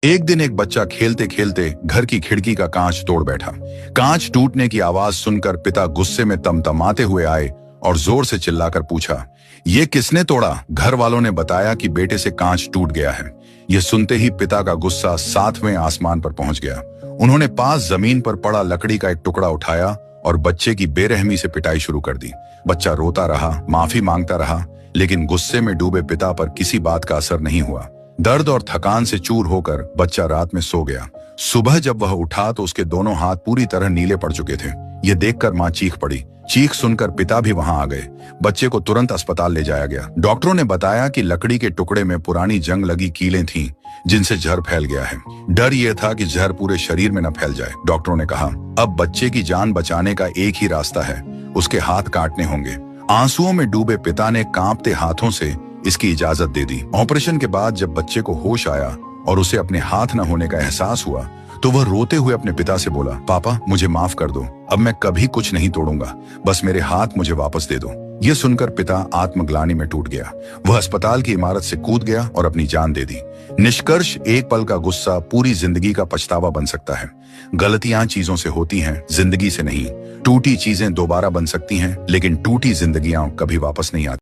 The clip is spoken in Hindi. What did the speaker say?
एक दिन एक बच्चा खेलते खेलते घर की खिड़की का कांच तोड़ बैठा। कांच टूटने की आवाज सुनकर पिता गुस्से में तमतमाते हुए आए और जोर से चिल्लाकर पूछा, ये किसने तोड़ा? घर वालों ने बताया कि बेटे से कांच टूट गया है। यह सुनते ही पिता का गुस्सा सातवें आसमान पर पहुंच गया। उन्होंने पास जमीन पर पड़ा लकड़ी का एक टुकड़ा उठाया और बच्चे की बेरहमी से पिटाई शुरू कर दी। बच्चा रोता रहा, माफी मांगता रहा, लेकिन गुस्से में डूबे पिता पर किसी बात का असर नहीं हुआ। दर्द और थकान से चूर होकर बच्चा रात में सो गया। सुबह जब वह उठा तो उसके दोनों हाथ पूरी तरह नीले पड़ चुके थे। यह देखकर मां चीख पड़ी। चीख सुनकर पिता भी वहां आ गए। बच्चे को तुरंत अस्पताल ले जाया गया। डॉक्टरों ने बताया कि लकड़ी के टुकड़े में पुरानी जंग लगी कीलें थीं, जिनसे जहर फैल गया है। डर यह था कि जहर पूरे शरीर में न फैल जाए। डॉक्टरों ने कहा, अब बच्चे की जान बचाने का एक ही रास्ता है, उसके हाथ काटने होंगे। आंसुओं में डूबे पिता ने कांपते हाथों से इसकी इजाजत दे दी। ऑपरेशन के बाद जब बच्चे को होश आया और उसे अपने हाथ न होने का एहसास हुआ तो वह रोते हुए अपने पिता से बोला, पापा मुझे माफ कर दो, अब मैं कभी कुछ नहीं तोड़ूंगा, बस मेरे हाथ मुझे वापस दे दो। यह सुनकर पिता आत्मग्लानि में टूट गया। वह अस्पताल की इमारत से कूद गया और अपनी जान दे दी। निष्कर्ष, एक पल का गुस्सा पूरी जिंदगी का पछतावा बन सकता है। गलतियां चीजों से होती हैं, जिंदगी से नहीं। टूटी चीजें दोबारा बन सकती हैं, लेकिन टूटी जिंदगियां कभी वापस नहीं आती।